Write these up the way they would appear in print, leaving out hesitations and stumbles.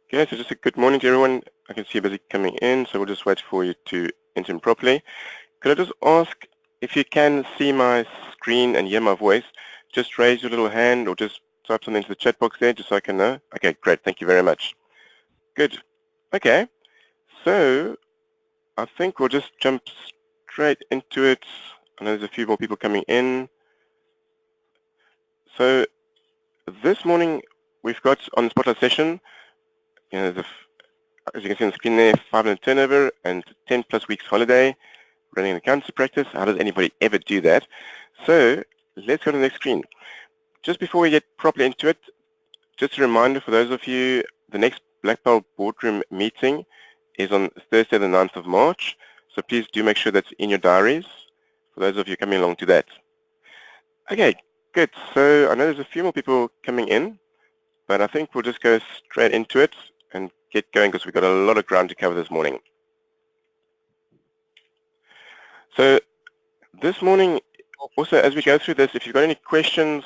Okay, so just a good morning to everyone. I can see you're busy coming in, so we'll just wait for you to enter in properly. Could I just ask if you can see my screen and hear my voice? Just raise your little hand or just type something into the chat box there just so I can know. Okay, great. Thank you very much. Good. Okay, so I think we'll just jump straight into it. I know there's a few more people coming in. So this morning we've got on the spotlight session, as you can see on the screen there, 5 turnover and 10 plus weeks holiday, running an accountancy practice. How does anybody ever do that? So let's go to the next screen. Just before we get properly into it, just a reminder for those of you, the next Black Belt boardroom meeting is on Thursday the 9th of March. So please do make sure that's in your diaries for those of you coming along to that. Okay, good. So I know there's a few more people coming in, but I think we'll just go straight into it and get going because we've got a lot of ground to cover this morning. So this morning, also as we go through this, if you've got any questions,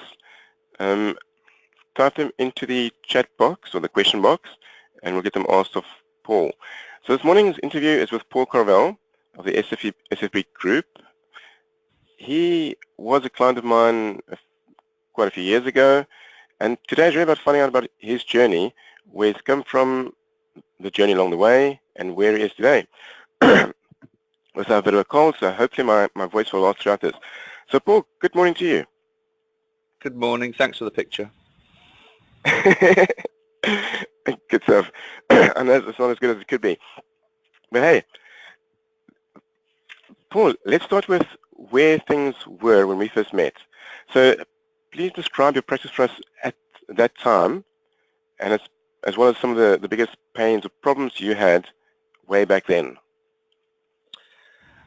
type them into the chat box or the question box and we'll get them asked of Paul. So this morning's interview is with Paul Carvell of the SFB Group. He was a client of mine quite a few years ago, and today is really about finding out about his journey, where he's come from, the journey along the way, and where he is today. Also have a bit of a cold, so hopefully my voice will last throughout this. So Paul, good morning to you. Good morning. Thanks for the picture. Good stuff. I know it's not as good as it could be. But hey, Paul, let's start with where things were when we first met. So please describe your practice for us at that time, and as well as some of the biggest pains or problems you had way back then.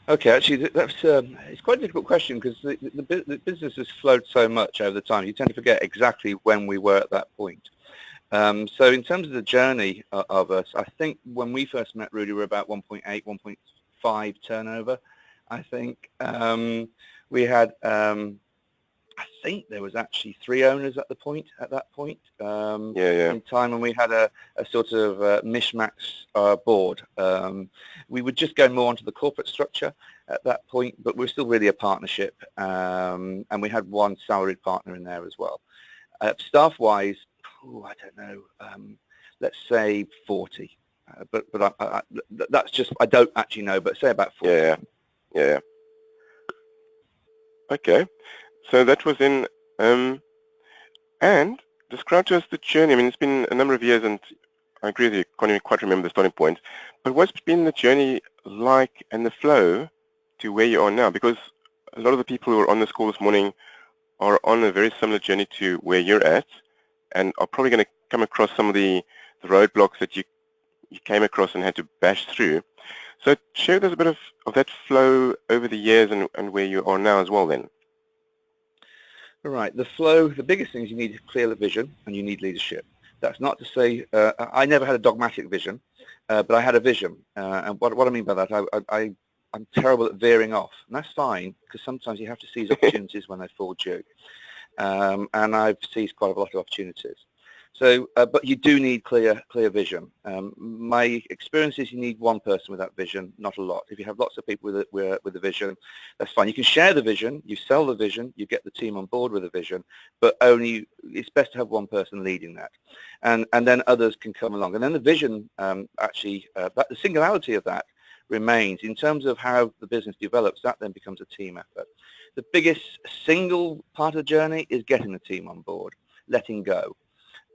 Okay, actually, that's it's quite a difficult question because the business has flowed so much over the time. You tend to forget exactly when we were at that point. So in terms of the journey of us, I think when we first met, Rudy, we were about 1.8, 1.5 turnover. I think we had, I think there was actually 3 owners at that point. In time when we had a sort of mishmash board. We would just go more onto the corporate structure at that point, but we're still really a partnership, and we had 1 salaried partner in there as well. Staff-wise, I don't know, let's say 40, but that's just, I don't actually know, but say about 40. Yeah. Okay, so that was in, and describe to us the journey. I mean, it's been a number of years, and I agree with you, can't even quite remember the starting point, but what's been the journey like and the flow to where you are now? Because a lot of the people who are on this call this morning are on a very similar journey to where you're at, and are probably going to come across some of the roadblocks that you came across and had to bash through. So share with us a bit of that flow over the years and where you are now as well then. Right, the flow, the biggest thing is you need clear vision and you need leadership. That's not to say, I never had a dogmatic vision, but I had a vision. And what I mean by that, I'm terrible at veering off. And that's fine, because sometimes you have to seize opportunities when they fall due. And I've seized quite a lot of opportunities. So, but you do need clear vision. My experience is you need 1 person with that vision, not a lot. If you have lots of people with a vision, that's fine. You can share the vision, you sell the vision, you get the team on board with a vision, but only it's best to have 1 person leading that, and then others can come along. And then the vision but the singularity of that remains in terms of how the business develops. That then becomes a team effort. The biggest single part of the journey is getting the team on board, letting go.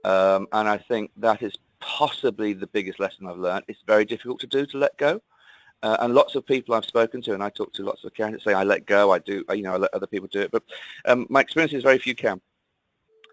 And I think that is possibly the biggest lesson I've learned. It's very difficult to do, to let go. And lots of people I've spoken to, and I talk to lots of accountants, say I let go, I do, I let other people do it. But my experience is very few can.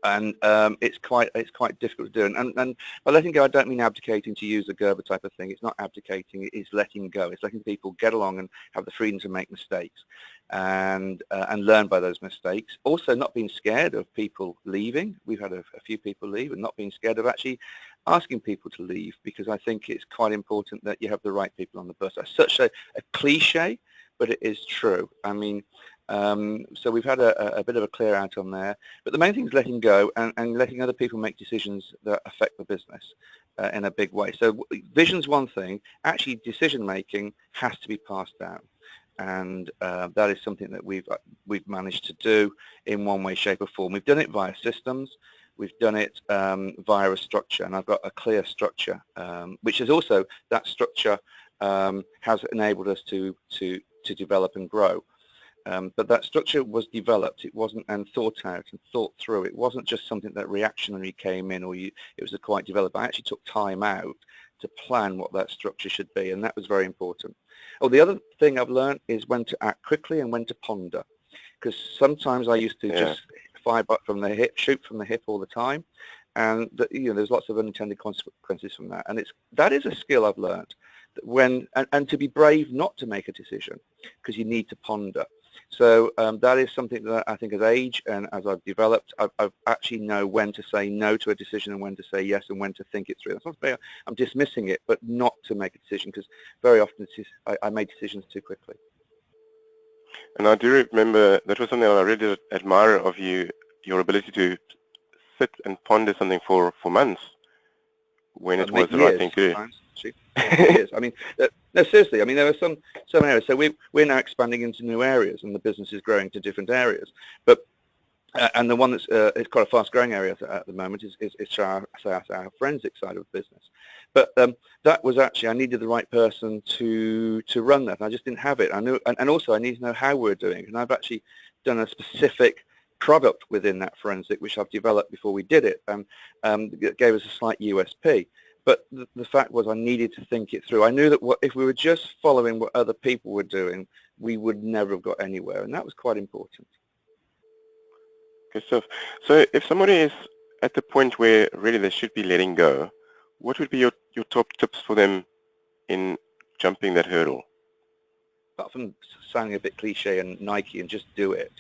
And it's quite difficult to do. And by letting go, I don't mean abdicating, to use a Gerber type of thing. It's not abdicating, it's letting go. It's letting people get along and have the freedom to make mistakes and learn by those mistakes. Also not being scared of people leaving. We've had a few people leave, and not being scared of actually asking people to leave, because I think it's quite important that you have the right people on the bus. That's such a cliche, but it is true. I mean, so we've had a bit of a clear out on there, but the main thing is letting go and letting other people make decisions that affect the business. in a big way. So vision's one thing. Actually, decision-making has to be passed down. And that is something that we've managed to do in one way, shape or form. We've done it via systems. We've done it via a structure, and I've got a clear structure, which is also, that structure has enabled us to develop and grow. But that structure was developed, it wasn't, and thought out and thought through. It wasn't just something that reactionary came in, or it was a quite developed. I actually took time out to plan what that structure should be, and that was very important. Oh, the other thing I've learned is when to act quickly and when to ponder, because sometimes I used to just fire from the hip, shoot from the hip all the time, and there's lots of unintended consequences from that. And that is a skill I've learned, that and to be brave not to make a decision, because you need to ponder. So that is something that I think as age and as I've developed, I've actually know when to say no to a decision and when to say yes and when to think it through. That's not fair. I'm dismissing it, but not to make a decision, because very often I made decisions too quickly. And I do remember that was something I really admire of you, your ability to sit and ponder something for months when it was the right thing to do. Years. I mean, no, seriously. I mean, there are some areas. So we're now expanding into new areas, and the business is growing to different areas. But and the one that's is quite a fast-growing area at the moment is our forensic side of the business. But that was actually, I needed the right person to run that. And I just didn't have it. I knew, and also I need to know how we're doing it. And I've actually done a specific product within that forensic, which I've developed before we did it, it gave us a slight USP. But the fact was I needed to think it through. I knew that if we were just following what other people were doing, we would never have got anywhere, and that was quite important. Good stuff. So if somebody is at the point where really they should be letting go, what would be your top tips for them in jumping that hurdle? Apart from sounding a bit cliche and Nike and just do it.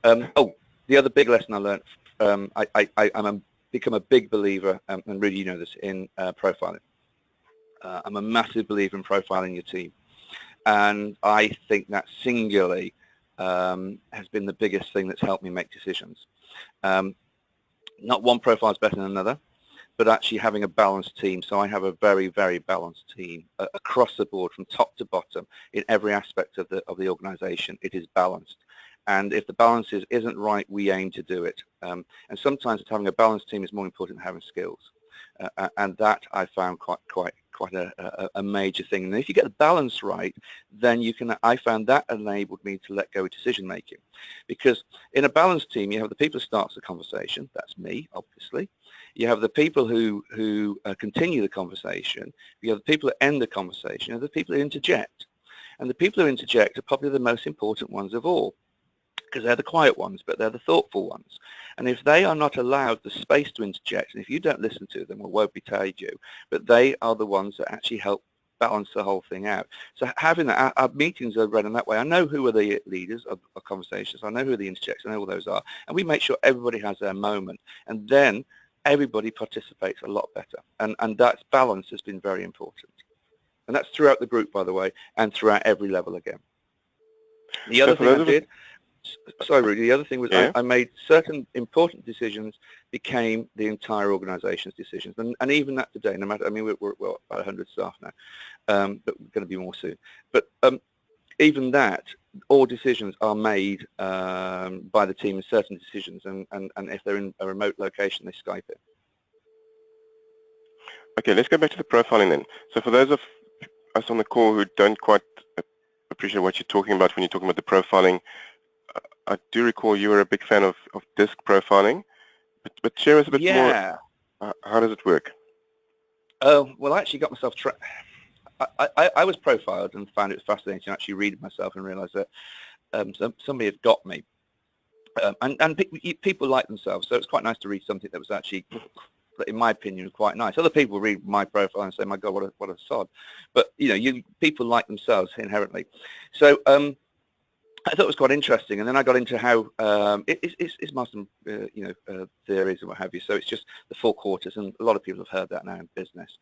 The other big lesson I learned, I'm become a big believer, and really, you know this, in profiling. I'm a massive believer in profiling your team, and I think that singularly has been the biggest thing that's helped me make decisions. Not one profile is better than another, but actually having a balanced team. So I have a very, very balanced team across the board, from top to bottom, in every aspect of the organization. It is balanced. And if the balance isn't right, we aim to do it. And sometimes having a balanced team is more important than having skills. And that I found quite a major thing. And if you get the balance right, then I found that enabled me to let go of decision making. Because in a balanced team, you have the people who start the conversation. That's me, obviously. You have the people who continue the conversation. You have the people who end the conversation. You have the people who interject. And the people who interject are probably the most important ones of all, because they're the quiet ones, but they're the thoughtful ones. And if they are not allowed the space to interject, and if you don't listen to them, or won't be told you, but they are the ones that actually help balance the whole thing out. So having that, our meetings are run in that way. I know who are the leaders of conversations. I know who the interjects. I know who those are. And we make sure everybody has their moment. And then everybody participates a lot better. And that balance has been very important. And that's throughout the group, by the way, and throughout every level again. The other thing I did, sorry, Rudy, the other thing was I made certain important decisions became the entire organization's decisions. And even that today, no matter, I mean, we're about 100 staff now, but we're going to be more soon. But even that, all decisions are made by the team in certain decisions. And if they're in a remote location, they Skype it. Okay, let's go back to the profiling then. So for those of us on the call who don't quite appreciate what you're talking about when you're talking about the profiling, I do recall you were a big fan of disc profiling, but share us a bit more. How does it work? Well, I actually got myself I was profiled and found it fascinating to actually read it myself and realize that somebody had got me. And people like themselves, so it's quite nice to read something that was actually, in my opinion, quite nice. Other people read my profile and say, "My God, what a sod!" But people like themselves inherently. So I thought it was quite interesting, and then I got into how it's Marsden, theories and what have you. So it's just the 4 quarters, and a lot of people have heard that now in business.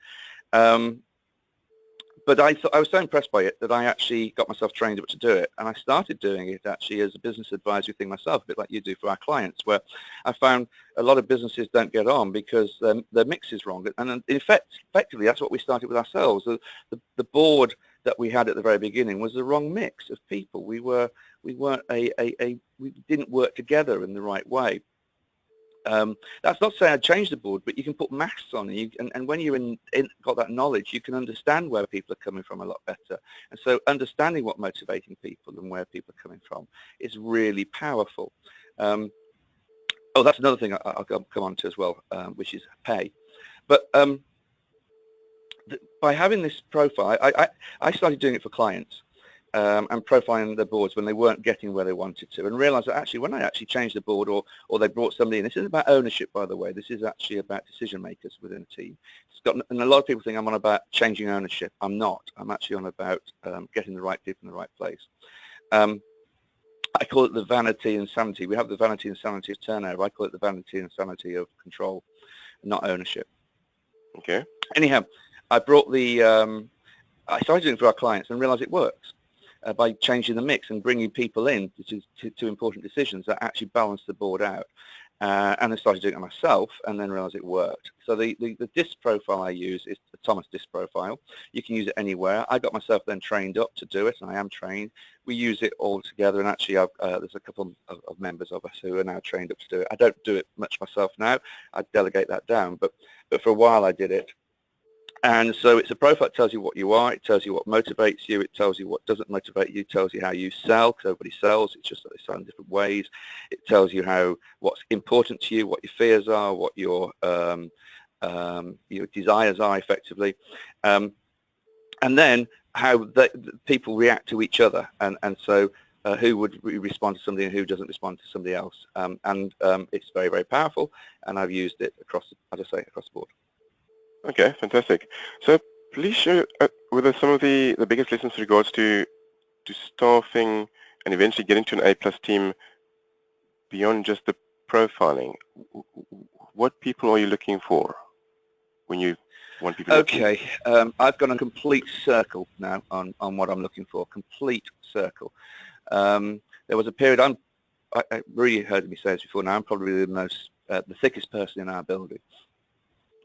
but I thought I was so impressed by it that I actually got myself trained up to do it, and I started doing it actually as a business advisory thing myself, a bit like you do for our clients, where I found a lot of businesses don't get on because their mix is wrong, and in fact, effectively, that's what we started with ourselves. The board that we had at the very beginning was the wrong mix of people. We didn't work together in the right way. That's not to say I changed the board, but you can put masks on, and when you're got that knowledge, you can understand where people are coming from a lot better. And so understanding what motivating people and where people are coming from is really powerful. Oh, that's another thing I'll come on to as well, which is pay. But by having this profile, I started doing it for clients. And profiling the boards when they weren't getting where they wanted to, and realised that actually when I actually changed the board or they brought somebody in, this isn't about ownership, by the way, this is actually about decision makers within a team. And a lot of people think I'm on about changing ownership. I'm not. I'm actually on about getting the right people in the right place. I call it the vanity and sanity. We have the vanity and sanity of turnover. I call it the vanity and sanity of control, not ownership. Okay. Anyhow, I brought I started doing it for our clients and realised it works. By changing the mix and bringing people in to important decisions that actually balance the board out. And I started doing it myself and then realized it worked. So the DISC profile I use is the Thomas DISC profile. You can use it anywhere. I got myself then trained up to do it, and I am trained. We use it all together, and actually there's a couple of members of us who are now trained up to do it. I don't do it much myself now. I delegate that down, but for a while I did it. And so it's a profile that tells you what you are, it tells you what motivates you, it tells you what doesn't motivate you, it tells you how you sell, because everybody sells, it's just that they sell in different ways. It tells you what's important to you, what your fears are, what your desires are effectively, and then how people react to each other, and so who would respond to somebody and who doesn't respond to somebody else. It's very, very powerful, and I've used it across, as I say, across the board. Okay, fantastic. So please share with us some of the biggest lessons with regards to staffing and eventually getting to an A+ team beyond just the profiling. What people are you looking for when you want people? Okay, I've gone a complete circle now on what I'm looking for. Complete circle. There was a period I really heard me say this before. Now I'm probably the thickest person in our building.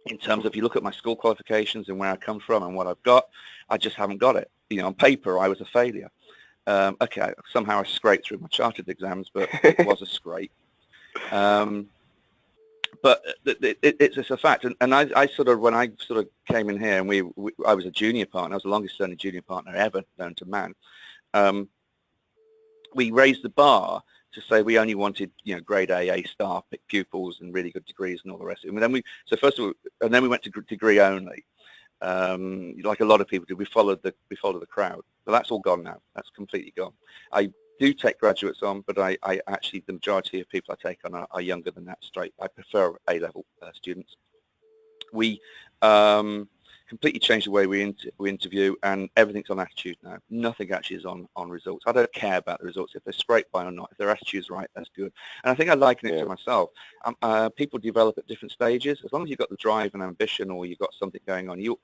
In terms of, if you look at my school qualifications and where I come from and what I've got, I just haven't got it. On paper, I was a failure. Okay, somehow I scraped through my chartered exams, but it was a scrape. But it's a fact. And I when I came in here, and I was a junior partner. I was the longest serving junior partner ever known to man. We raised the bar to say we only wanted, grade A star pupils and really good degrees and all the rest of it. And then we went to degree only, like a lot of people do. We followed the crowd, but that's all gone now. That's completely gone. I do take graduates on, but I actually, the majority of people I take on are younger than that straight. I prefer A-level students. We completely changed the way we interview, and everything's on attitude now. Nothing actually is on results. I don't care about the results, if they're scraped by or not. If their attitude's right, that's good. And I think I liken it to myself. People develop at different stages. As long as you've got the drive and ambition, or you've got something going on, you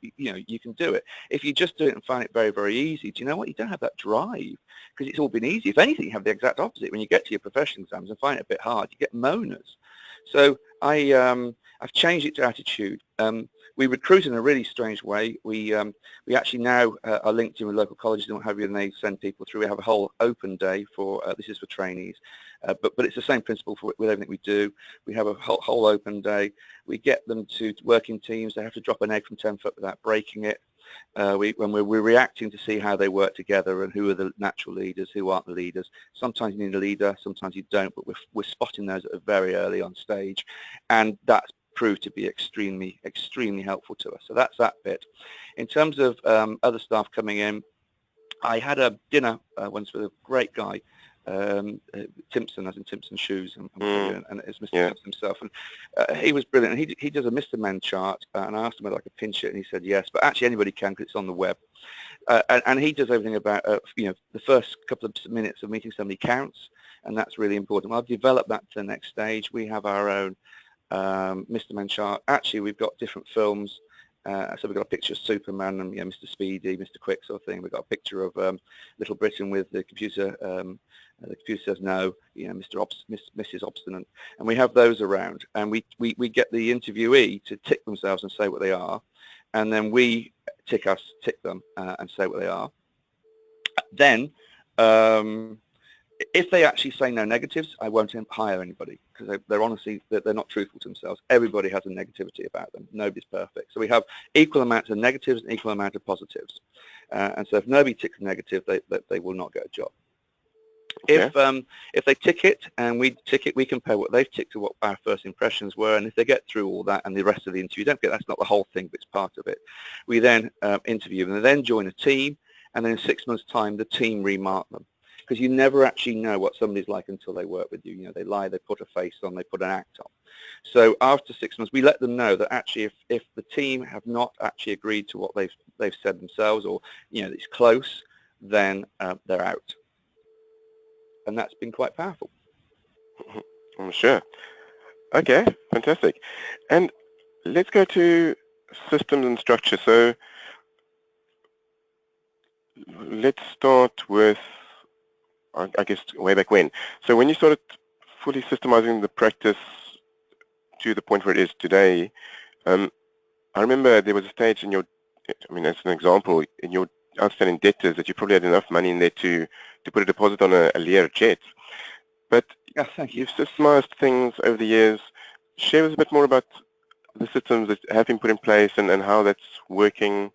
can do it. If you just do it and find it very, very easy, do you know what? You don't have that drive, because it's all been easy. If anything, you have the exact opposite. When you get to your professional exams and find it a bit hard, you get moaners. So I've changed it to attitude. We recruit in a really strange way. We actually now are linked in with local colleges and what have you, and they send people through. We have a whole open day for this is for trainees, but it's the same principle with everything we do. We have a whole open day. We get them to work in teams. They have to drop an egg from 10 foot without breaking it. When we're reacting to see how they work together and who are the natural leaders, who aren't the leaders. Sometimes you need a leader, sometimes you don't, but we're spotting those at a very early on stage, and that's proved to be extremely, extremely helpful to us. So that's that bit. In terms of other staff coming in, I had a dinner once with a great guy, Timpson, as in Timpson Shoes, and it's Mr. Timpson himself, and he was brilliant. And he does a Mr. Men chart, and I asked him whether I could pinch it, and he said yes, but actually anybody can, because it's on the web. And he does everything about, the first couple of minutes of meeting somebody counts, and that's really important. Well, I've developed that to the next stage. We have our own Mr. Men chart. Actually, we've got different films So we've got a picture of Superman and Mr. Speedy, Mr. Quick sort of thing. We've got a picture of Little Britain with the computer. The computer says no, Mrs. Obstinate, and we have those around, and we get the interviewee to tick themselves and say what they are, and then we tick them and say what they are. Then, if they actually say no negatives, I won't hire anybody, because they're honestly, they're not truthful to themselves. Everybody has a negativity about them. Nobody's perfect. So we have equal amounts of negatives and equal amount of positives. And so if nobody ticks negative, they will not get a job. Okay. If they tick it and we tick it, we compare what they've ticked to what our first impressions were, and if they get through all that and the rest of the interview, don't forget that's not the whole thing, but it's part of it. We then interview them, and then join a team, and then in 6 months' time, the team remark them. Because you never actually know what somebody's like until they work with you. They lie, they put a face on, they put an act on. So after 6 months, we let them know that actually if the team have not actually agreed to what they've said themselves, or it's close, then they're out. And that's been quite powerful. I'm sure. Okay, fantastic. And let's go to systems and structure. So let's start with, I guess, way back when. So when you started fully systemizing the practice to the point where it is today, I remember there was a stage in your, as an example, in your outstanding debtors that you probably had enough money in there to put a deposit on a Lear jet. But yeah, thank you. You've systemized things over the years. Share with us a bit more about the systems that have been put in place and how that's working,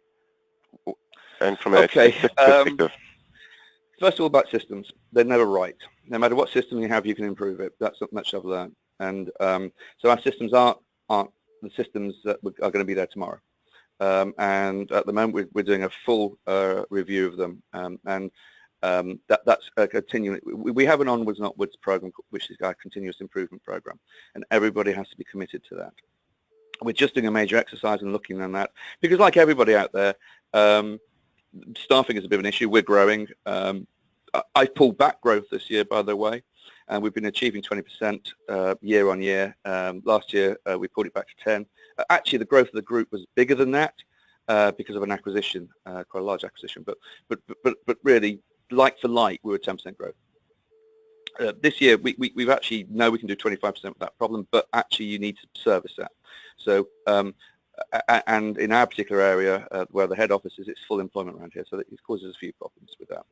and from a perspective. First of all, about systems, they're never right. No matter what system you have, you can improve it. That's not much I've learned. And so our systems aren't the systems that are going to be there tomorrow. And at the moment, we're doing a full review of them. That's a continuing. We have an onwards and upwards program, which is our continuous improvement program, and everybody has to be committed to that. We're just doing a major exercise and looking at that, because like everybody out there, staffing is a bit of an issue. We're growing. I've pulled back growth this year, by the way, and we've been achieving 20% year on year. Last year we pulled it back to 10. Actually, the growth of the group was bigger than that because of an acquisition, quite a large acquisition. But really, like for like, we were 10% growth. This year, we've actually know we can do 25% with that problem, but actually you need to service that. So, and in our particular area, where the head office is, it's full employment around here, so that it causes a few problems with that.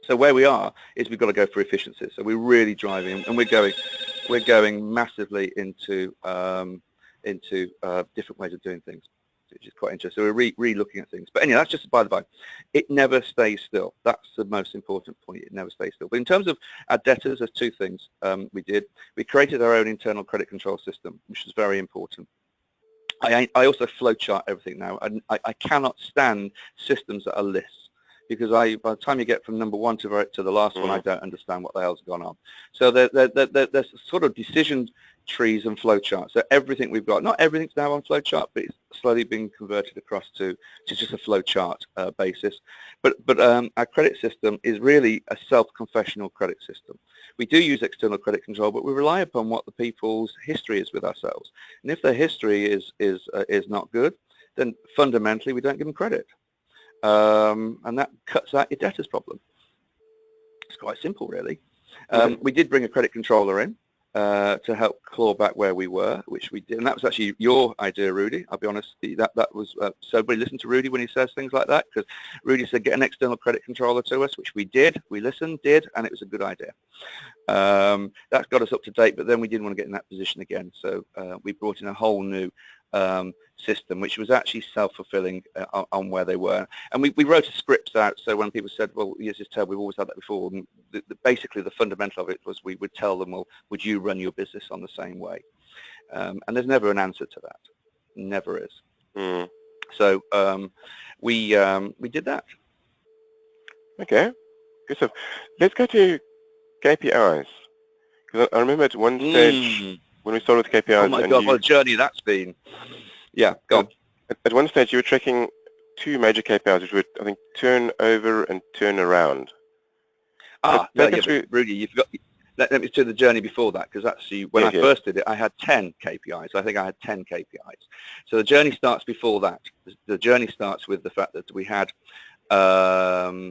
So where we are is we've got to go for efficiency. So we're really driving, and we're going massively into different ways of doing things, which is quite interesting. So we're re-looking at things. But anyway, that's just by the by. It never stays still. That's the most important point. It never stays still. But in terms of our debtors, there's two things we did. We created our own internal credit control system, which is very important. I also flowchart everything now. I cannot stand systems that are lists, because by the time you get from number one to the last one, I don't understand what the hell's gone on. So there's sort of decision trees and flowcharts. So everything we've got, not everything's now on flowchart, but it's slowly being converted across to just a flowchart basis. But our credit system is really a self-confessional credit system. We do use external credit control, but we rely upon what the people's history is with ourselves. And if their history is not good, then fundamentally we don't give them credit. And that cuts out your debtors problem. It's quite simple, really. We did bring a credit controller in to help claw back where we were, which we did, and that was actually your idea, Rudy. I'll be honest, that was so everybody listen to Rudy when he says things like that, because Rudy said get an external credit controller to us, which we did. We listened, and it was a good idea. That's got us up to date, but then we didn't want to get in that position again, so we brought in a whole new system, which was actually self-fulfilling on where they were. And we wrote a script out, so when people said, well, you just tell, we've always had that before, and basically the fundamental of it was we would tell them, well, would you run your business on the same way? And there's never an answer to that. Never is. So we did that. Okay, good stuff. Let's go to KPIs. Because I remember at one stage when we started with KPIs. Oh my God, what a journey that's been. Yeah, go on. At one stage, you were tracking two major KPIs, which were, I think, turnover and turnaround. Yeah, Rudy, you forgot. let me do the journey before that, because actually when I first did it, I had 10 KPIs. I think I had 10 KPIs. So the journey starts before that. The journey starts with the fact that we had, I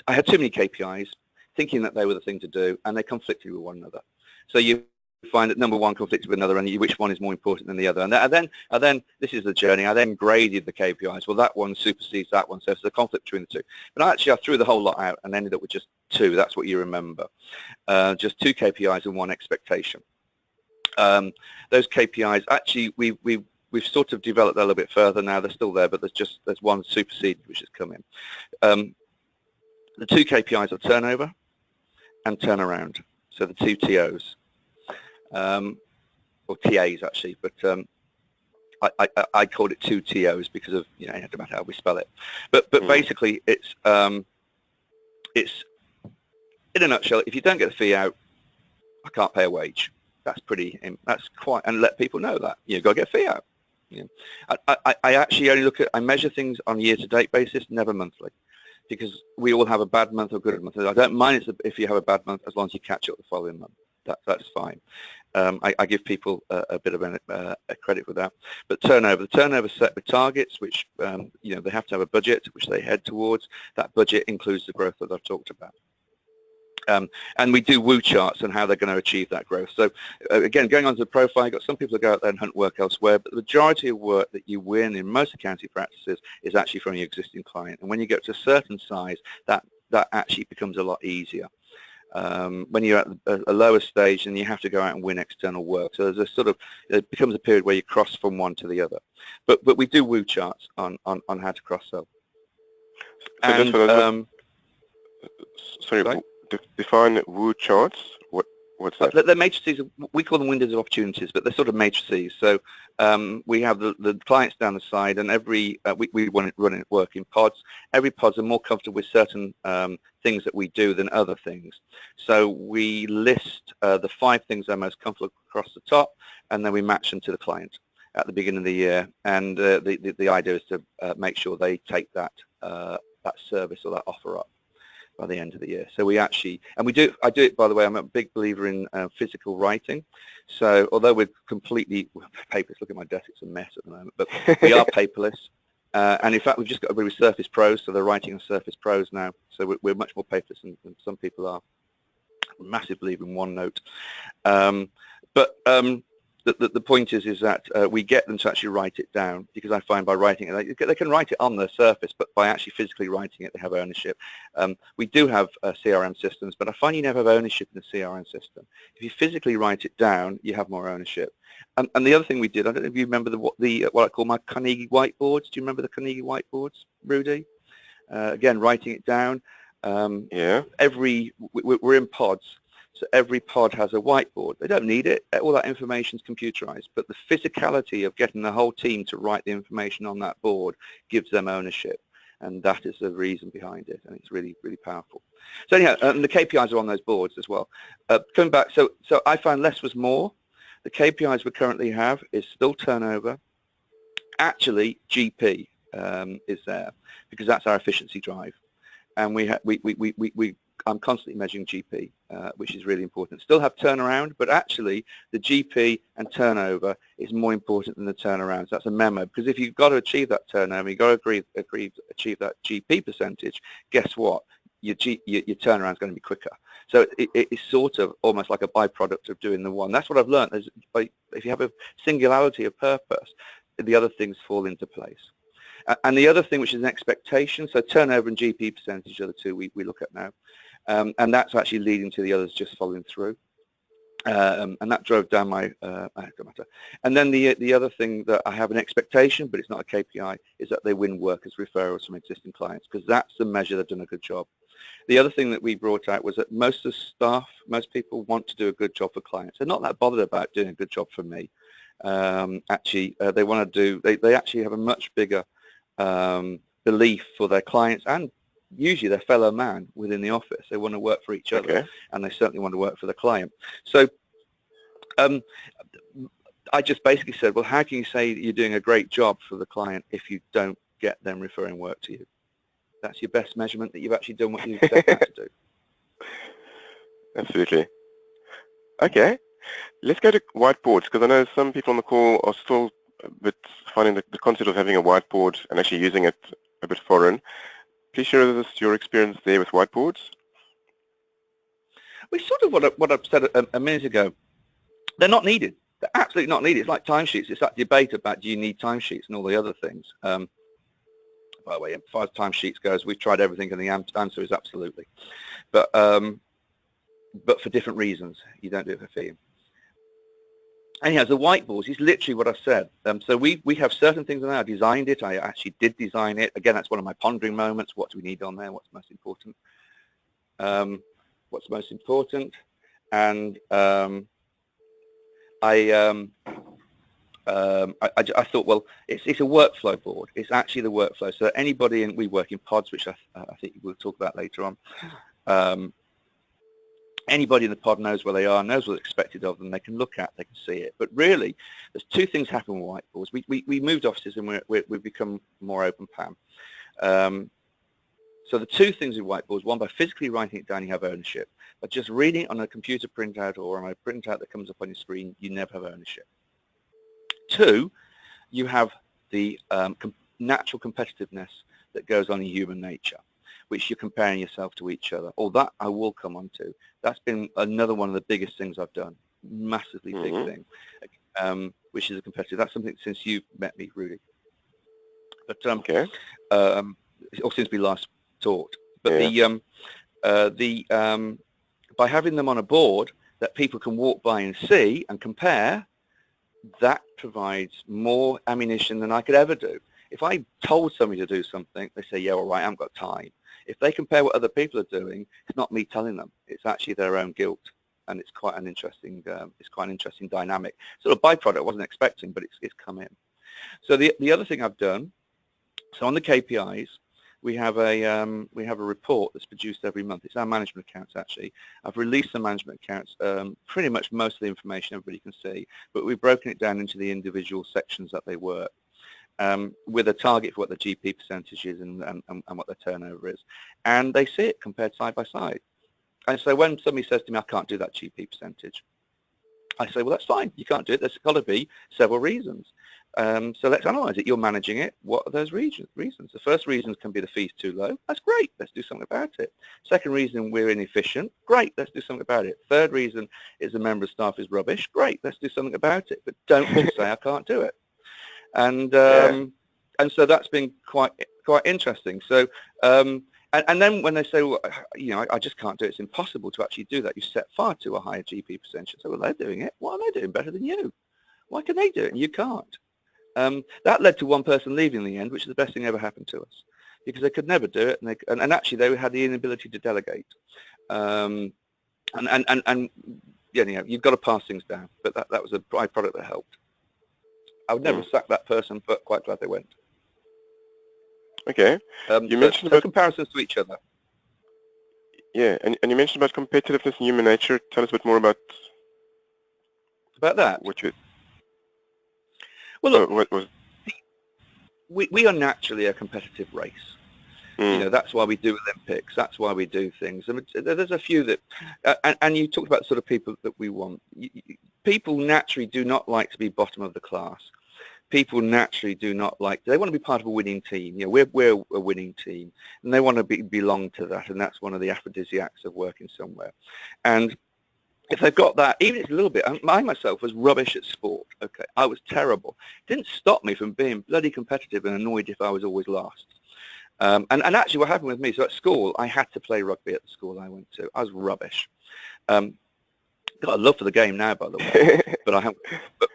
had too many KPIs, thinking that they were the thing to do, and they conflicted with one another. So you find that number one conflicts with another, and which one is more important than the other. And then this is the journey. I then graded the KPIs. Well, that one supersedes that one, so it's the conflict between the two. But actually, I threw the whole lot out and ended up with just 2. That's what you remember. Just 2 KPIs and 1 expectation. Those KPIs, actually, we've sort of developed that a little bit further now. They're still there, but there's one superseded which has come in. The 2 KPIs are turnover and turnaround. So the 2 TOs. Or TAs actually, but I called it 2 TOs because of, it doesn't matter how we spell it. But basically it's in a nutshell, if you don't get the fee out, I can't pay a wage. That's quite, and let people know that you've got to get a fee out. I actually only I measure things on a year-to-date basis, never monthly, because we all have a bad month or good month. I don't mind if you have a bad month as long as you catch up the following month. That's fine. I give people a bit of a credit for that. But the turnover set with targets, which they have to have a budget which they head towards. That budget includes the growth that I've talked about. And we do woo charts on how they're going to achieve that growth. So again, going on to the profile, you've got some people who go out there and hunt work elsewhere, but the majority of work that you win in most accounting practices is actually from your existing client. And when you get to a certain size, that actually becomes a lot easier. When you're at a lower stage, and you have to go out and win external work. So there's it becomes a period where you cross from one to the other. But we do woo charts on how to cross-sell. So sorry, define woo charts. What's that? They're matrices. We call them windows of opportunities, but they're sort of matrices. So we have the clients down the side, and we run it work in pods. Every pod's are more comfortable with certain things that we do than other things. So we list the 5 things they're most comfortable across the top, and then we match them to the client at the beginning of the year. And the idea is to make sure they take that service or that offer up by the end of the year. So I do it, by the way, I'm a big believer in physical writing. So although we're completely paperless, look at my desk, it's a mess at the moment, but we are paperless. And in fact, we've just got a Surface Pros, so they're writing on Surface Pros now. So we're much more paperless than some people are. I'm a massive believer in OneNote. The point is that we get them to actually write it down, because I find by writing it, they can write it on the surface, but by actually physically writing it, they have ownership. We do have CRM systems, but I find you never have ownership in the CRM system. If you physically write it down, you have more ownership. And the other thing we did, I don't know if you remember what I call my Carnegie whiteboards. Do you remember the Carnegie whiteboards, Rudy? Again, writing it down. Yeah. We're in pods. So every pod has a whiteboard. They don't need it. All that information is computerized. But the physicality of getting the whole team to write the information on that board gives them ownership. And that is the reason behind it. And it's really, really powerful. So anyhow, and the KPIs are on those boards as well. Coming back, so I found less was more. The KPIs we currently have is still turnover. Actually, GP is there, because that's our efficiency drive. And I'm constantly measuring GP, which is really important. Still have turnaround, but actually the GP and turnover is more important than the turnaround. So that's a memo, because if you've got to achieve that turnover, you've got to achieve that GP percentage, guess what? Your turnaround is going to be quicker. So it's sort of almost like a byproduct of doing the one. That's what I've learned. Is if you have a singularity of purpose, the other things fall into place. And the other thing, which is an expectation, so turnover and GP percentage are the 2 we look at now. And that's actually leading to the others just following through. And that drove down my matter. And then the other thing that I have an expectation, but it's not a KPI, is that they win work as referrals from existing clients, because that's the measure they've done a good job. The other thing that we brought out was that most of the staff, most people want to do a good job for clients. They're not that bothered about doing a good job for me. Actually, they want to do, they actually have a much bigger belief for their clients and usually their fellow man within the office. They want to work for each other, and they certainly want to work for the client. So I just basically said, well, how can you say that you're doing a great job for the client if you don't get them referring work to you? That's your best measurement that you've actually done what you set out to do. Absolutely. Okay, let's go to whiteboards, because I know some people on the call are still a bit finding the concept of having a whiteboard and actually using it a bit foreign. Please share with us your experience there with whiteboards. We sort of what I said a minute ago. They're not needed. They're absolutely not needed. It's like timesheets. It's that debate about do you need timesheets and all the other things. By the way, as far as timesheets goes, we've tried everything, and the answer is absolutely. But for different reasons. You don't do it for fee. Anyhow, the whiteboards is literally what I said. So we have certain things on there. I designed it. I actually did design it. Again, that's one of my pondering moments. What do we need on there? What's most important? What's most important? And I thought, well, it's a workflow board. It's actually the workflow. So anybody, and we work in pods, which I think we'll talk about later on. Anybody in the pod knows where they are, knows what's expected of them. They can look at, they can see it. But really, there's two things happen with whiteboards. We moved offices and we've become more open plan. So the two things with whiteboards: one, by physically writing it down, you have ownership. But just reading it on a computer printout or on a printout that comes up on your screen, you never have ownership. Two, you have the natural competitiveness that goes on in human nature, which you're comparing yourself to each other. Or that I will come on to. That's been another one of the biggest things I've done. Massively big thing, which is a competitive. That's something since you met me, Rudy. But Okay. Or since we last talked. But Yeah. by having them on a board that people can walk by and see and compare, that provides more ammunition than I could ever do. If I told somebody to do something, they say, yeah, all right, I haven't got time. If they compare what other people are doing, it's not me telling them. It's actually their own guilt. And it's quite an interesting, dynamic. Sort of byproduct I wasn't expecting, but it's come in. So the other thing I've done, so on the KPIs, we have a report that's produced every month. It's our management accounts, actually. I've released the management accounts, pretty much most of the information everybody can see, but we've broken it down into the individual sections that they work, with a target for what the GP percentage is and what the turnover is. And they see it compared side by side. And so when somebody says to me, I can't do that GP percentage, I say, well, that's fine. You can't do it. There's got to be several reasons. So let's analyze it. You're managing it. What are those reasons? The first reason can be the fee's too low. That's great. Let's do something about it. Second reason, we're inefficient. Great. Let's do something about it. Third reason is the member of staff is rubbish. Great. Let's do something about it. But don't just say I can't do it. And and so that's been quite interesting. So and then when they say, well, I just can't do it, it's impossible to actually do that. You set far too a higher GP percentage. So, well, they're doing it. Why are they doing better than you? Why can they do it and you can't? That led to one person leaving in the end, which is the best thing ever happened to us, because they could never do it, and actually they had the inability to delegate. And you've got to pass things down, but that was a byproduct that helped. I would never sack that person, but quite glad they went. Okay. You mentioned about comparisons to each other. Yeah, and you mentioned about competitiveness and human nature. Tell us a bit more about that. What you... Well, look, what was... we are naturally a competitive race. That's why we do Olympics. That's why we do things. I mean, there's a few that, and you talked about the sort of people that we want. People naturally do not like to be bottom of the class. People naturally do not like, they want to be part of a winning team. We're a winning team, and they want to belong to that, and that's one of the aphrodisiacs of working somewhere. And if they've got that, even if it's a little bit, I myself was rubbish at sport. Okay, I was terrible. It didn't stop me from being bloody competitive and annoyed if I was always last. And actually what happened with me, so at school, I had to play rugby at the school I went to. I was rubbish. Got a love for the game now, by the way, but I haven't.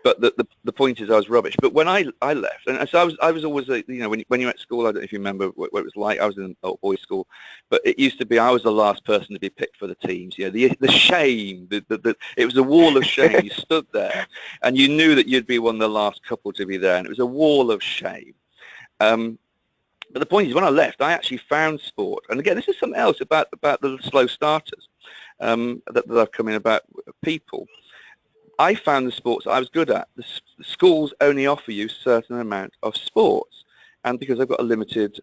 But the point is, I was rubbish. But when I left, and so I was always, when you're at school, I don't know if you remember what it was like. I was in an old boys' school, but it used to be I was the last person to be picked for the teams. The shame, it was a wall of shame. You stood there, and you knew that you'd be one of the last couple to be there, and it was a wall of shame. But the point is, when I left, I actually found sport. And again, this is something else about the slow starters that I've come in about people. I found the sports that I was good at. The schools only offer you a certain amount of sports. and because I've got a limited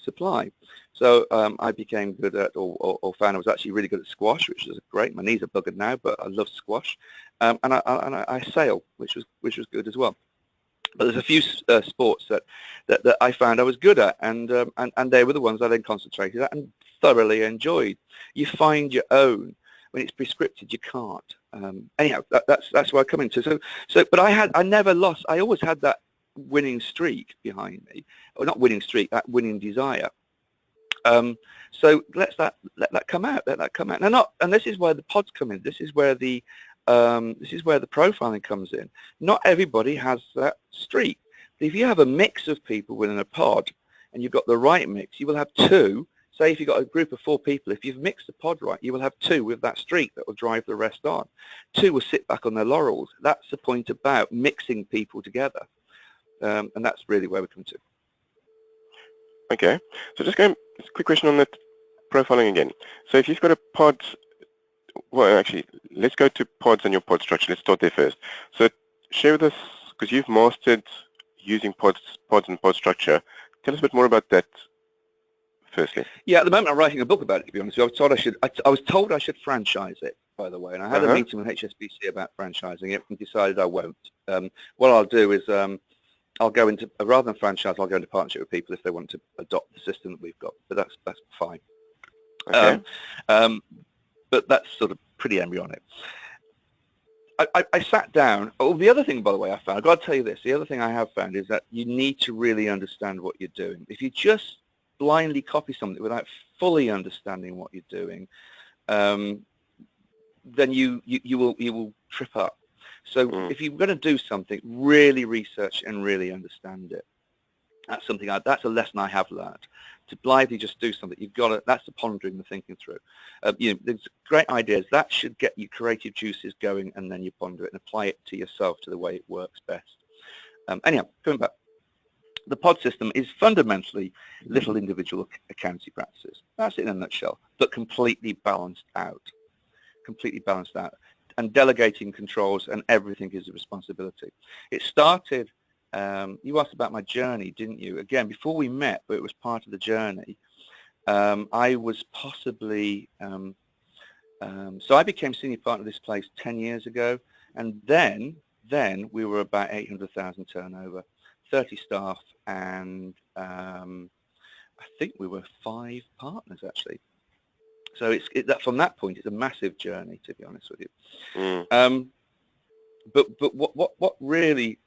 supply. So I became good at, or found I was actually really good at squash, which is great. My knees are buggered now, but I love squash, and I sail, which was good as well. But there's a few sports that I found I was good at, and they were the ones I then concentrated at and thoroughly enjoyed. You find your own. When it's prescripted, you can't. Anyhow, that's where I come into. But I never lost. I always had that winning streak behind me, or not winning streak, that winning desire. So let that come out. Let that come out. And this is where the pods come in. This is where the profiling comes in. Not everybody has that streak. If you have a mix of people within a pod, and you've got the right mix, you will have two. Say if you've got a group of 4 people, if you've mixed the pod right, you will have 2 with that streak that will drive the rest on. 2 will sit back on their laurels. That's the point about mixing people together. And that's really where we come to. Okay, so just a quick question on that profiling again. So if you've got a pod, well, actually, let's go to pods and your pod structure. Let's start there first. So share with us, because you've mastered using pods and pod structure. Tell us a bit more about that. Firstly. Yeah, at the moment I'm writing a book about it, to be honest. I was told I should franchise it, by the way, and I had a meeting with HSBC about franchising it and decided I won't. What I'll do is I'll go into, rather than franchise, I'll go into partnership with people if they want to adopt the system that we've got, but that's fine. Okay. But that's sort of pretty embryonic. I sat down. Oh, the other thing, by the way, I found, I've got to tell you this, the other thing I have found is that you need to really understand what you're doing. If you just blindly copy something without fully understanding what you're doing, then you will trip up. So if you're going to do something, really research and really understand it. That's something. That's a lesson I have learned. To blithely just do something, you've got to. That's the pondering, the thinking through. There's great ideas that should get your creative juices going, and then you ponder it and apply it to yourself, to the way it works best. Anyhow, coming back. The pod system is fundamentally little individual accountancy practices. That's it in a nutshell, but completely balanced out. Completely balanced out. And delegating controls and everything is a responsibility. It started, you asked about my journey, didn't you? Again, before we met, but it was part of the journey, I was possibly, so I became senior partner of this place 10 years ago, and then we were about 800,000 turnover. 30 staff, and I think we were 5 partners actually. So from that point, it's a massive journey, to be honest with you. But what really,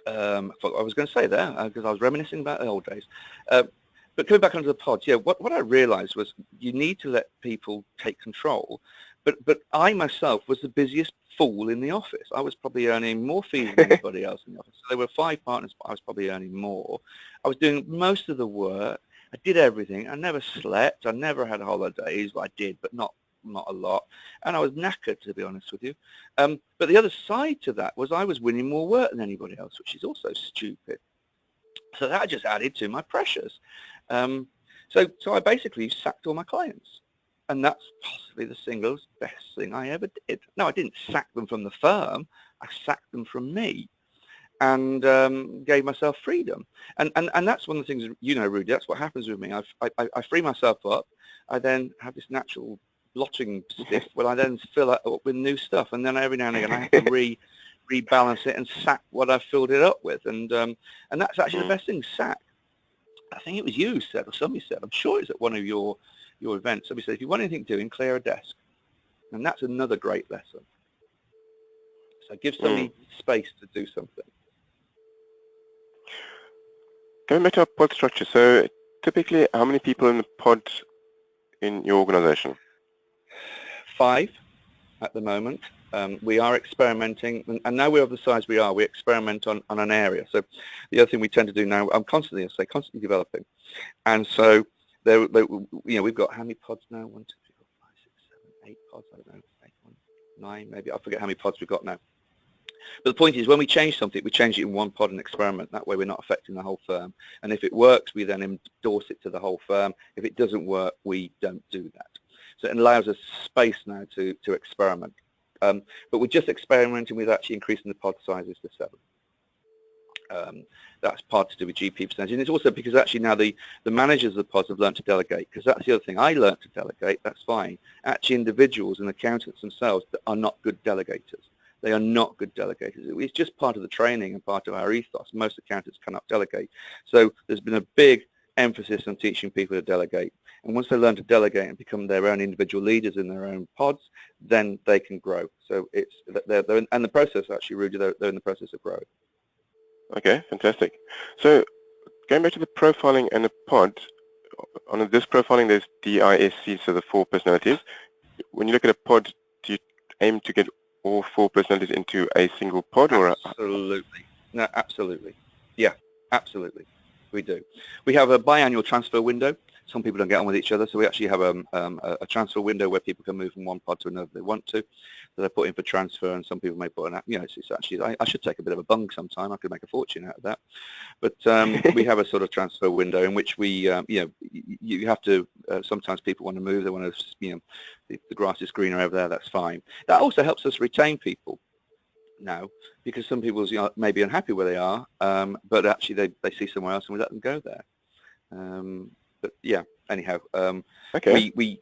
I was going to say there, because I was reminiscing about the old days. But coming back onto the pods, yeah, what I realised was you need to let people take control. But I myself was the busiest fool in the office. I was probably earning more fees than anybody else in the office. So there were 5 partners, but I was probably earning more. I was doing most of the work. I did everything. I never slept. I never had holidays. Well, I did, but not a lot. And I was knackered, to be honest with you. But the other side to that was I was winning more work than anybody else, which is also stupid. So that just added to my pressures. So I basically sacked all my clients. And that's possibly the single best thing I ever did. No, I didn't sack them from the firm. I sacked them from me, and gave myself freedom. And that's one of the things, you know, Rudy, that's what happens with me. I free myself up. I then have this natural blotting stiff where I then fill it up with new stuff. And then every now and again I have to rebalance it and sack what I've filled it up with. And that's actually the best thing, sack. I think it was you said, or somebody said, I'm sure it's at one of your event. Somebody said, if you want anything doing, clear a desk. And that's another great lesson. So give somebody space to do something. Going back to our pod structure, so typically how many people in the pod in your organization? 5 at the moment. We are experimenting, and now we're of the size we are, we experiment on an area. So the other thing we tend to do now, I'm constantly developing. And so we've got how many pods now? 1, 2, 3, 4, 5, 6, 7, 8 pods. I don't know, 8, 1, 9 maybe. I forget how many pods we've got now. But the point is, when we change something, we change it in one pod and experiment. That way, we're not affecting the whole firm. And if it works, we then endorse it to the whole firm. If it doesn't work, we don't do that. So it allows us space now to experiment. But we're just experimenting with actually increasing the pod sizes to 7. That's part to do with GP percentage. And it's also because actually now the managers of the pods have learned to delegate, because that's the other thing. I learned to delegate, that's fine. Actually, individuals and accountants themselves are not good delegators. They are not good delegators. It's just part of the training and part of our ethos. Most accountants cannot delegate. So there's been a big emphasis on teaching people to delegate. And once they learn to delegate and become their own individual leaders in their own pods, then they can grow. So it's they're in the process, actually, Rudy, they're in the process of growing. Okay, fantastic. So going back to the profiling and the pod, on this profiling there's DISC, so the 4 personalities. When you look at a pod, do you aim to get all 4 personalities into a single pod? Absolutely. No, absolutely. Yeah, absolutely. We do. We have a biannual transfer window. Some people don't get on with each other, so we actually have a transfer window where people can move from one pod to another if they want to. So they put in for transfer, and some people may put an, it's actually, I should take a bit of a bung sometime. I could make a fortune out of that. But we have a sort of transfer window in which we, you have to, sometimes people want to move, they want to, the grass is greener over there, that's fine. That also helps us retain people now, because some people may be unhappy where they are, but actually they see somewhere else and we let them go there. But yeah, anyhow, okay. we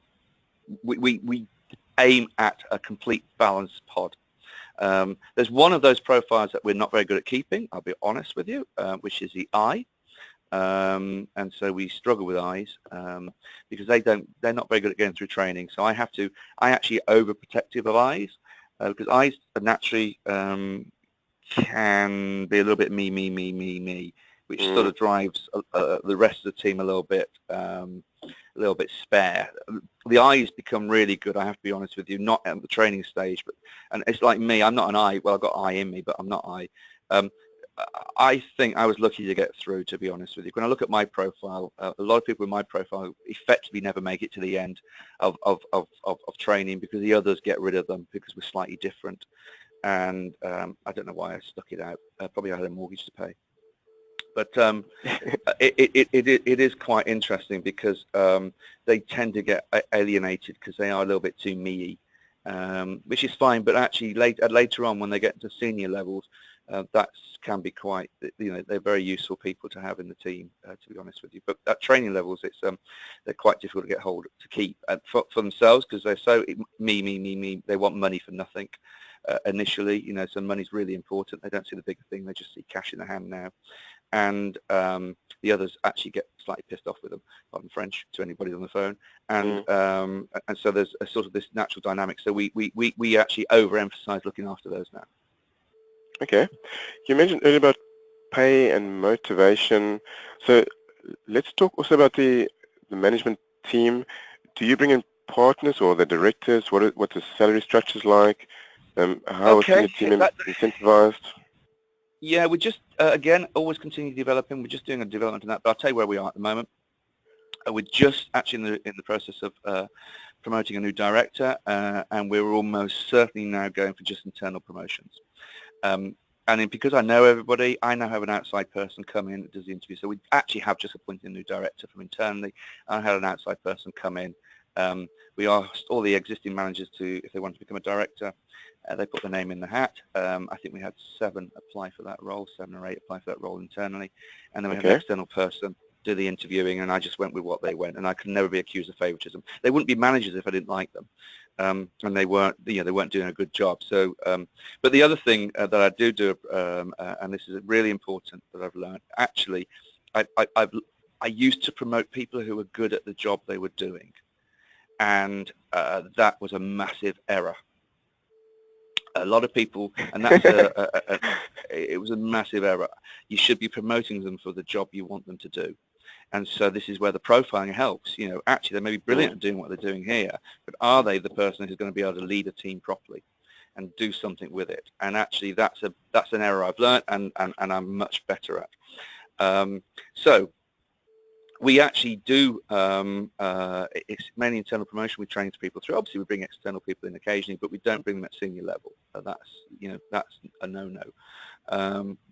aim at a complete balanced pod. There's one of those profiles that we're not very good at keeping, I'll be honest with you, which is the eye. And so we struggle with eyes because they're not very good at getting through training. So I actually overprotective of eyes because eyes are naturally can be a little bit me, which sort of drives the rest of the team a little bit spare. The eyes become really good, I have to be honest with you, not at the training stage, and it's like me, I'm not an eye, well, I've got eye in me, but I'm not eye. I think I was lucky to get through, to be honest with you. When I look at my profile, a lot of people in my profile effectively never make it to the end of training because the others get rid of them because we're slightly different. And I don't know why I stuck it out. Probably I had a mortgage to pay. But it is quite interesting because they tend to get alienated because they are a little bit too me-y, which is fine. But actually, later on, when they get to senior levels, that can be quite, they're very useful people to have in the team, to be honest with you. But at training levels, it's they're quite difficult to keep for themselves because they're so me. They want money for nothing initially, so money's really important. They don't see the bigger thing; they just see cash in the hand now. And the others actually get slightly pissed off with them, pardon French, to anybody on the phone. And so there's a sort of this natural dynamic. So we actually overemphasize looking after those now. Okay. You mentioned earlier about pay and motivation. So let's talk also about the management team. Do you bring in partners or the directors? What the salary structures like? How is the team incentivized? Yeah, we just, again, always continue developing. We're just doing a development in that, but I'll tell you where we are at the moment. We're just actually in the process of promoting a new director, and we're almost certainly now going for just internal promotions. And then because I know everybody, I now have an outside person come in that does the interview. So we actually have just appointed a new director from internally. I had an outside person come in. We asked all the existing managers if they want to become a director. They put their name in the hat. I think we had 7 apply for that role, 7 or 8 apply for that role internally. And then we had an external person do the interviewing, and I just went with what they went. And I could never be accused of favoritism. They wouldn't be managers if I didn't like them. And they weren't, they weren't doing a good job. So, but the other thing that I do, and this is really important that I've learned, actually, I used to promote people who were good at the job they were doing. And that was a massive error. A lot of people, and that's it was a massive error. You should be promoting them for the job you want them to do. And so this is where the profiling helps. Actually, they may be brilliant at doing what they're doing here, but are they the person who's going to be able to lead a team properly and do something with it? And actually, that's an error I've learned, and I'm much better at. So we actually do, it's mainly internal promotion. We train people through. Obviously, we bring external people in occasionally, but we don't bring them at senior level. That's a no-no.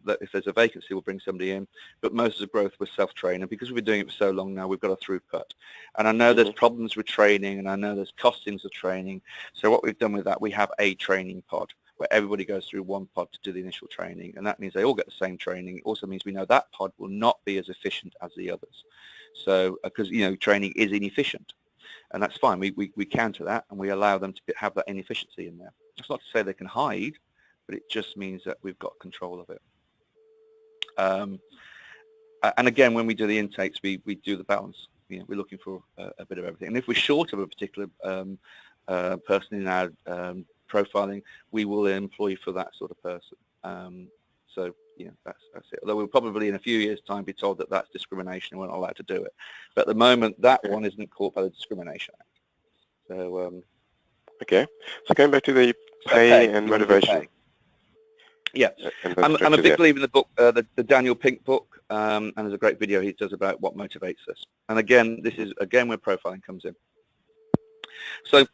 That if there's a vacancy, we'll bring somebody in. But most of the growth was self-trained, and because we've been doing it for so long now, we've got a throughput. And I know there's problems with training, and I know there's costings of training. So what we've done with that, we have a training pod, where everybody goes through one pod to do the initial training, and that means they all get the same training. It also means we know that pod will not be as efficient as the others. So, because training is inefficient, and that's fine. We counter that, and we allow them to have that inefficiency in there. That's not to say they can hide, but it just means that we've got control of it. And again, when we do the intakes, we do the balance. We're looking for a bit of everything. And if we're short of a particular person in our profiling, we will employ for that sort of person. So that's it. Although we'll probably in a few years' time be told that that's discrimination and we're not allowed to do it. But at the moment, that one isn't caught by the Discrimination Act. So okay. So going back to the pay and motivation. Yeah, I'm a big believer in the book, the Daniel Pink book, and there's a great video he does about what motivates us. And again, this is where profiling comes in. So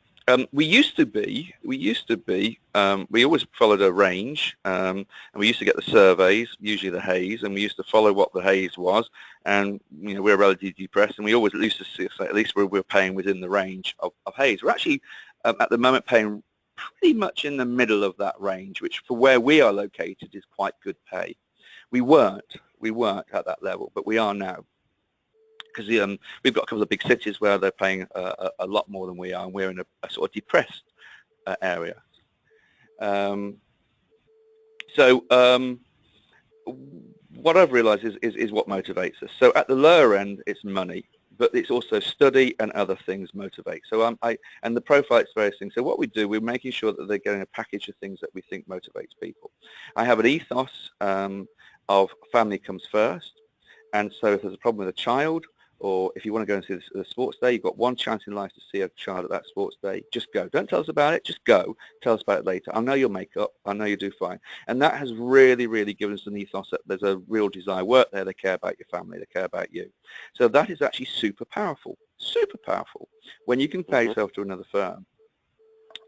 we always followed a range, and we used to get the surveys, usually the Hayes, and we used to follow what the Hayes was, and we were relatively depressed, and we always used to see at least we're paying within the range of Hayes. We're actually at the moment paying pretty much in the middle of that range, which for where we are located is quite good pay. We weren't at that level, but we are now, because we've got a couple of big cities where they're paying a lot more than we are, and we're in a sort of depressed area. What I've realized is what motivates us. So at the lower end, it's money, but it's also study and other things motivate. So and the profile is various things. So what we do, we're making sure that they're getting a package of things that we think motivates people. I have an ethos of family comes first. And so if there's a problem with a child, or if you want to go and see the sports day, you've got one chance in life to see a child at that sports day, just go. Don't tell us about it, just go. Tell us about it later. I know you'll make up. I know you do fine. And that has really, really given us an ethos that there's a real desire. Work there, they care about your family, they care about you. So that is actually super powerful when you compare yourself to another firm.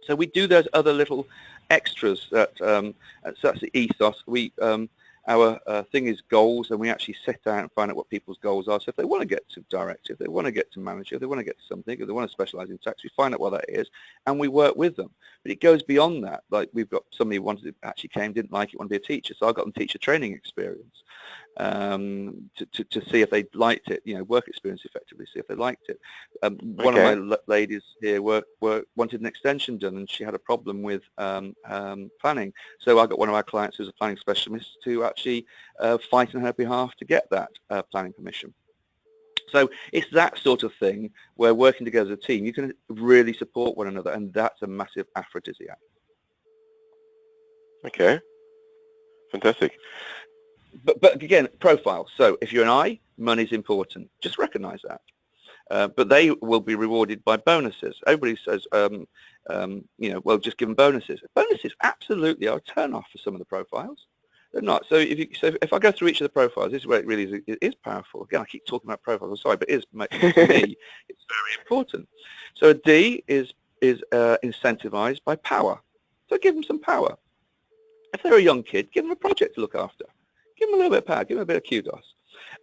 So we do those other little extras that, so that's the ethos. Our thing is goals, and we actually set out and find out what people's goals are. So if they want to get to director, if they want to get to manager, if they want to get to something, if they want to specialize in tax, we find out what that is, and we work with them. But it goes beyond that. Like we've got somebody who wanted to, actually came, didn't like it, wanted to be a teacher, so I got them teacher training experience to see if they liked it, work experience effectively, see if they liked it. One of my ladies here wanted an extension done, and she had a problem with planning. So I got one of our clients who's a planning specialist to actually fight on her behalf to get that planning permission. So it's that sort of thing where working together as a team, you can really support one another, and that's a massive aphrodisiac. Okay, fantastic. But again, profile. So if you're an I, money's important. Just recognize that. But they will be rewarded by bonuses. Everybody says, well, just give them bonuses. Bonuses, absolutely, are a turn off for some of the profiles. They're not. So if I go through each of the profiles, this is where it really is powerful. Again, I keep talking about profiles. I'm sorry, but to me, it's very important. So a D is incentivized by power. So give them some power. If they're a young kid, give them a project to look after. Give them a little bit of power. Give them a bit of kudos.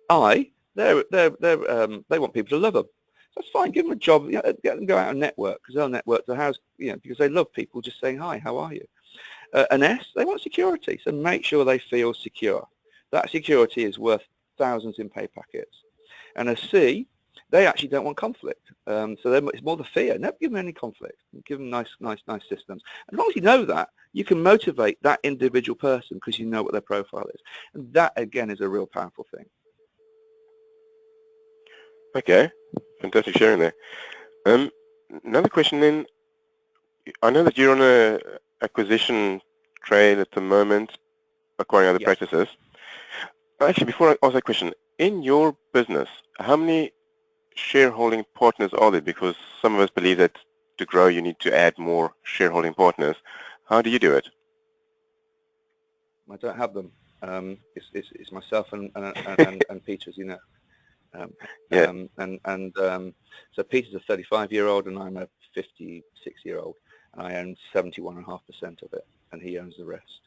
I, they want people to love them. That's fine. Give them a job. Get them to go out and network, because they'll network the house. Because they love people just saying hi. How are you? An S, they want security. So make sure they feel secure. That security is worth thousands in pay packets. And a C, they actually don't want conflict. So it's more the fear. Never give them any conflict. Give them nice systems. And as long as you know that, you can motivate that individual person because you know what their profile is. And that, again, is a real powerful thing. Okay, fantastic sharing there. Another question then. I know that you're on a acquisition trail at the moment, acquiring other practices. Actually, before I ask that question, in your business, how many shareholding partners are there? Because some of us believe that to grow, you need to add more shareholding partners. How do you do it? I don't have them. It's myself and Peter, as you know. So Peter's a 35-year-old, and I'm a 56-year-old, and I own 71.5% of it, and he owns the rest.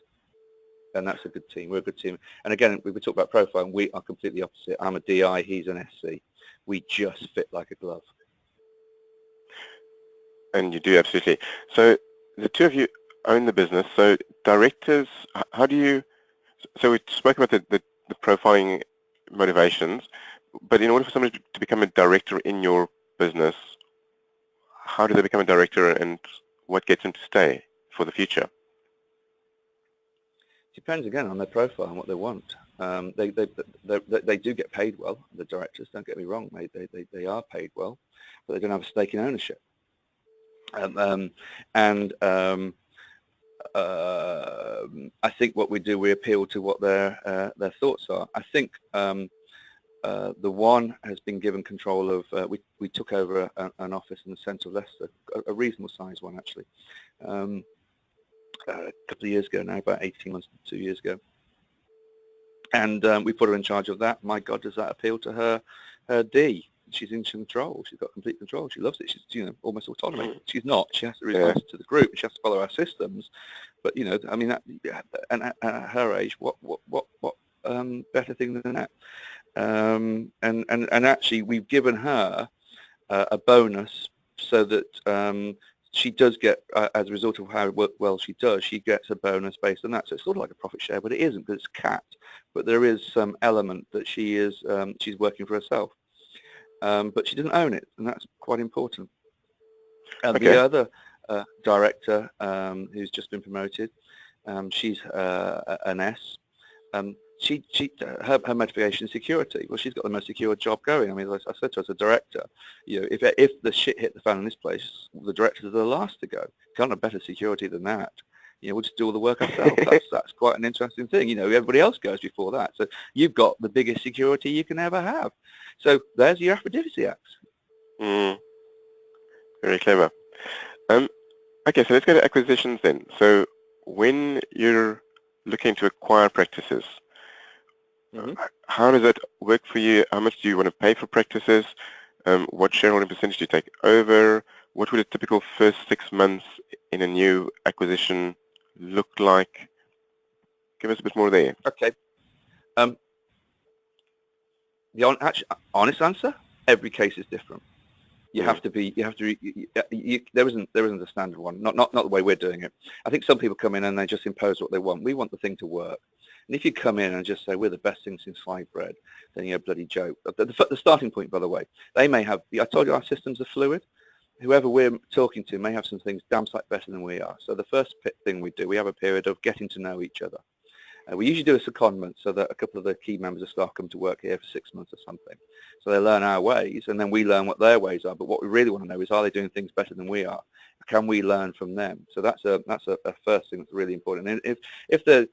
And that's a good team. We're a good team. And again, we talk about profile, and we are completely opposite. I'm a DI, he's an SC. We just fit like a glove. And you do, absolutely. So the two of you own the business. So directors, how do you, so we spoke about the profiling motivations, but in order for somebody to become a director in your business, how do they become a director and what gets them to stay for the future? Depends again on their profile and what they want. They do get paid well. The directors, don't get me wrong, they are paid well, but they don't have a stake in ownership. I think what we do, we appeal to what their thoughts are. I think the one has been given control of. We took over an office in the centre of Leicester, a reasonable sized one actually, a couple of years ago now, about 18 months, 2 years ago, and we put her in charge of that. My God, does that appeal to her D? She's in control. She's got complete control. She loves it. She's, you know, almost autonomy. She's not. She has to respond to the group. She has to follow our systems. But you know, I mean, and at her age, what better thing than that? And actually, we've given her a bonus so that she does get, as a result of how well she does, she gets a bonus based on that. So it's sort of like a profit share, but it isn't because it's capped. But there is some element that she is she's working for herself. But she doesn't own it, and that's quite important. The other director who's just been promoted, she's an S. Her motivation is security. Well, she's got the most secure job going. I mean, as I said to her as a director, you know, if the shit hit the fan in this place, the directors are the last to go. Can't have better security than that. You know, we'll just do all the work ourselves. That's quite an interesting thing. You know, everybody else goes before that. So you've got the biggest security you can ever have. So there's your aphrodisiacs. Very clever. Okay, so let's go to acquisitions then. So when you're looking to acquire practices, how does that work for you? How much do you want to pay for practices? What shareholding percentage do you take over? What would a typical first 6 months in a new acquisition look like? Give us a bit more there. Okay. The honest answer: every case is different. You have to be. There isn't a standard one. Not the way we're doing it. I think some people come in and they just impose what they want. We want the thing to work. And if you come in and just say we're the best thing since sliced bread, then you're a bloody joke. The starting point, by the way, they may have. I told you our systems are fluid. Whoever we're talking to may have some things damn sight better than we are. So the first thing we do, we have a period of getting to know each other. We usually do a secondment so that a couple of the key members of staff come to work here for 6 months or something. So they learn our ways and then we learn what their ways are. But what we really want to know is, are they doing things better than we are? Can we learn from them? So that's a first thing that's really important. And if they're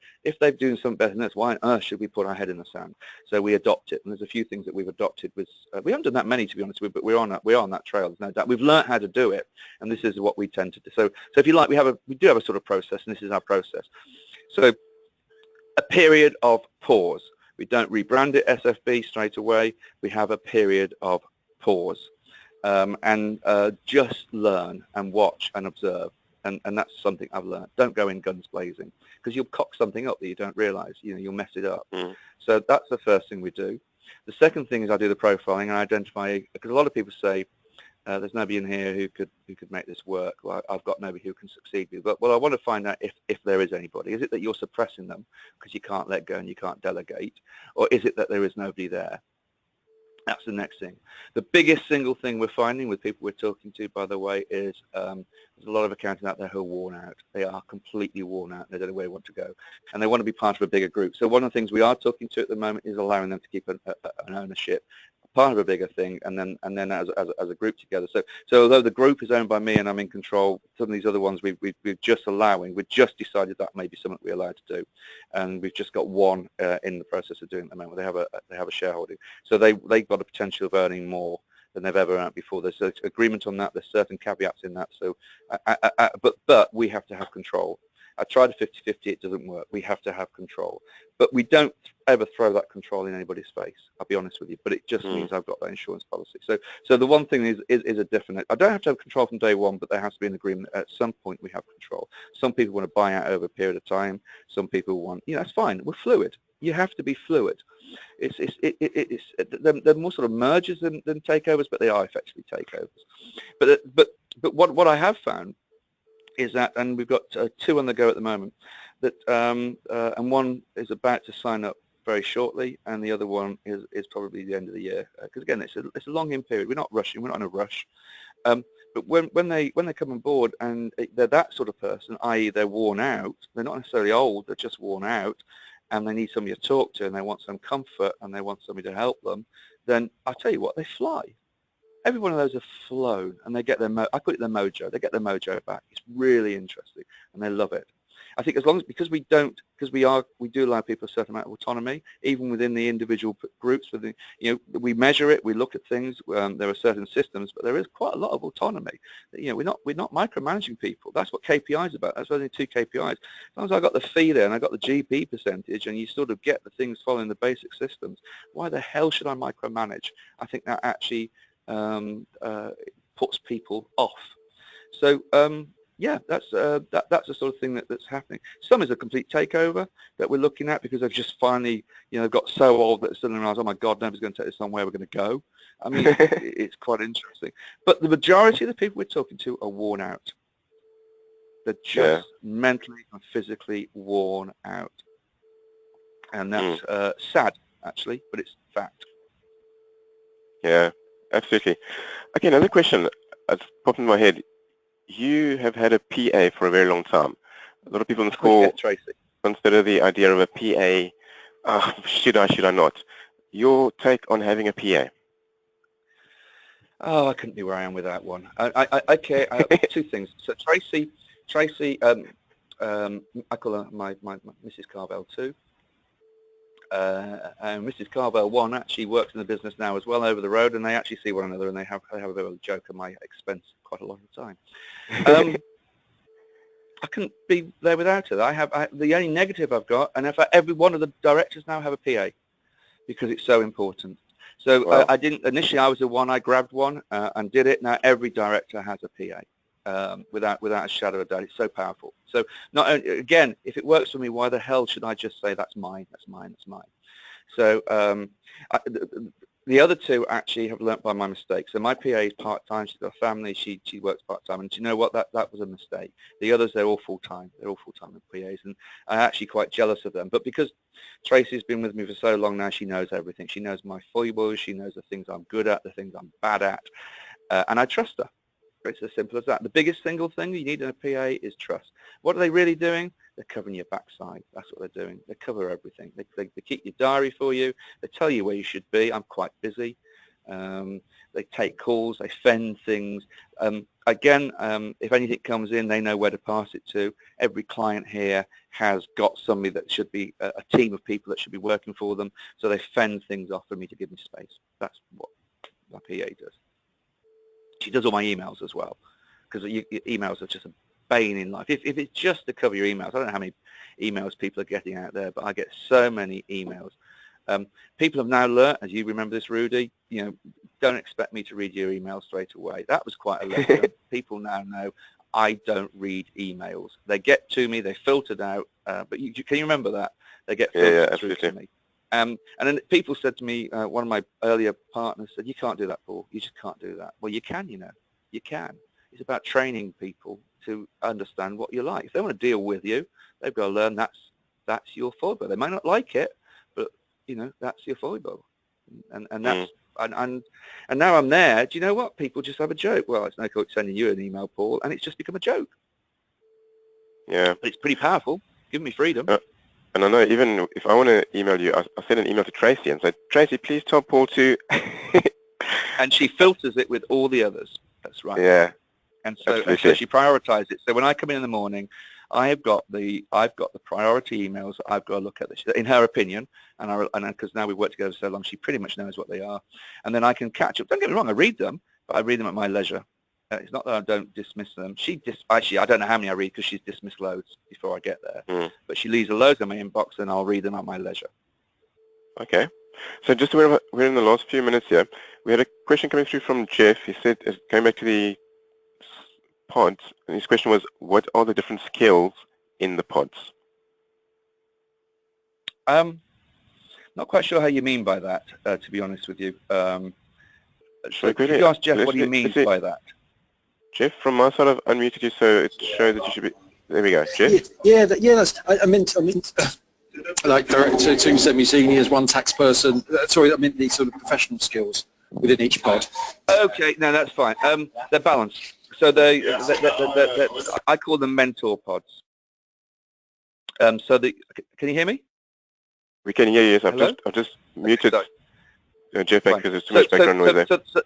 doing something better than us, why on earth should we put our head in the sand? So we adopt it. And there's a few things that we've adopted. We haven't done that many, to be honest with, but we're on that trail. There's no doubt. We've learned how to do it, and this is what we tend to do. So if you like, we do have a sort of process, and this is our process. So a period of pause. We don't rebrand it SFB straight away. We have a period of pause and just learn and watch and observe. And that's something I've learned. Don't go in guns blazing because you'll cock something up that you don't realize. You know, you'll mess it up. So that's the first thing we do. The second thing is I do the profiling and identify, because a lot of people say, there's nobody in here who could make this work. Well, I've got nobody who can succeed with. But I want to find out if there is anybody. Is it that you're suppressing them because you can't let go and you can't delegate, or is it that there is nobody there? That's the next thing. The biggest single thing we're finding with people we're talking to, by the way, is there's a lot of accountants out there who are worn out. They are completely worn out. They don't know where they want to go, and they want to be part of a bigger group. So one of the things we are talking to at the moment is allowing them to keep an ownership, part of a bigger thing, and then as a group together. So although the group is owned by me and I'm in control, some of these other ones we've just decided that may be something we're allowed to do, and we've just got one in the process of doing it at the moment. They have a shareholding, so they've got a potential of earning more than they've ever earned before. There's an agreement on that. There's certain caveats in that. So, but we have to have control. I tried a 50-50, it doesn't work. We have to have control. But we don't ever throw that control in anybody's face, I'll be honest with you. But it just means I've got that insurance policy. So the one thing is a definite, I don't have to have control from day one, but there has to be an agreement. At some point we have control. Some people want to buy out over a period of time. Some people want, you know, it's fine. We're fluid. You have to be fluid. They're more sort of mergers than takeovers, but they are effectively takeovers. But what I have found is that, and we've got 2 on the go at the moment, that and one is about to sign up very shortly, and the other one is probably the end of the year. Because again, it's a long-in period. We're not rushing. We're not in a rush. But when they come on board and they're that sort of person, i.e. they're worn out, they're not necessarily old, they're just worn out, and they need somebody to talk to, and they want some comfort, and they want somebody to help them, then I'll tell you what, they fly. Every one of those have flown, and they get their I call it their mojo. They get their mojo back. It's really interesting, and they love it. I think as long as, because we do allow people a certain amount of autonomy, even within the individual groups. With the, we measure it, we look at things. There are certain systems, but there is quite a lot of autonomy. We're not micromanaging people. That's what KPI is about. That's only 2 KPIs. As long as I got the fee there and I got the GP percentage, and you sort of get the things following the basic systems, why the hell should I micromanage? I think that actually puts people off. So. Yeah, that's the sort of thing that's happening. Some is a complete takeover that we're looking at because they've just finally, got so old that suddenly realize, oh my God, nobody's going to take this on. Where we're going to go? I mean, it's quite interesting. But the majority of the people we're talking to are worn out. They're just mentally and physically worn out, and that's sad, actually, but it's fact. Yeah, absolutely. Okay, another question that's popped in my head. You have had a PA for a very long time. A lot of people in this call consider the idea of a PA, should I not? Your take on having a PA? Oh, I couldn't be where I am with that one. Okay, 2 things. So Tracy, I call her my Mrs. Carvell 2. And Mrs. Carvell 1 actually works in the business now as well over the road, and they actually see one another, and they have a bit of a joke at my expense quite a lot of the time. I couldn't be there without her. The only negative I've got, and in fact every one of the directors now have a PA because it's so important. So wow. I didn't initially. I was the one. I grabbed one and did it. Now every director has a PA. Without a shadow of a doubt. It's so powerful. So again, if it works for me, why the hell should I just say that's mine, that's mine, that's mine? So the other 2 actually have learnt by my mistake. So my PA is part-time. She's got a family. She works part-time. And do you know what? That was a mistake. The others, they're all full-time. They're all full-time PAs. And I'm actually quite jealous of them. But because Tracy's been with me for so long now, she knows everything. She knows my foibles. She knows the things I'm good at, the things I'm bad at. And I trust her. It's as simple as that. The biggest single thing you need in a PA is trust. What are they really doing? They're covering your backside. That's what they're doing. They cover everything. They keep your diary for you. They tell you where you should be. I'm quite busy. They take calls. They fend things. Again, if anything comes in, they know where to pass it to. Every client here has got somebody that should be a team of people that should be working for them. So they fend things off for me to give me space. That's what my PA does. She does all my emails as well, because emails are just a bane in life. If it's just to cover your emails, I don't know how many emails people are getting out there, but I get so many emails. People have now learnt, as you remember this, Rudy, don't expect me to read your emails straight away. That was quite a lesson. People now know I don't read emails. They get to me, they're filtered out, but can you remember that? They get filtered through to me. And then people said to me, one of my earlier partners said, you can't do that, Paul. You just can't do that. Well, you can, you can. It's about training people to understand what you like. If they want to deal with you, they've got to learn that's your foible. They might not like it, but, that's your foible. And that's, and now I'm there. Do you know what? People just have a joke. Well, it's no good sending you an email, Paul, and it's just become a joke. Yeah. But it's pretty powerful. Give me freedom. And I know even if I want to email you, I send an email to Tracy and say, Tracy, please tell Paul to... And she filters it with all the others. That's right. Yeah. And so she prioritizes it. So when I come in the morning, I've got the priority emails that I've got to look at this, in her opinion, and because now we've worked together so long, she pretty much knows what they are. And then I can catch up. Don't get me wrong, I read them, but I read them at my leisure. It's not that I don't dismiss them. Actually, I don't know how many I read because she's dismissed loads before I get there. But she leaves a load in my inbox, and I'll read them at my leisure. Okay. So just we're in the last few minutes here. We had a question coming through from Jeff. He said, going back to the pods, and his question was, what are the different skills in the pods? Not quite sure how you mean by that, to be honest with you. So could you ask Jeff what he means by that? Jeff, from my side, I've unmuted you, so it shows that you should be. There we go, Jeff. Yeah. That's. I meant. Like director, two semi-seniors, one tax person. Sorry, I meant the sort of professional skills within each pod. Okay, no, that's fine. They're balanced. So I call them mentor pods. Can you hear me? We can hear you. So I've just muted Jeff back because there's too much background noise there. So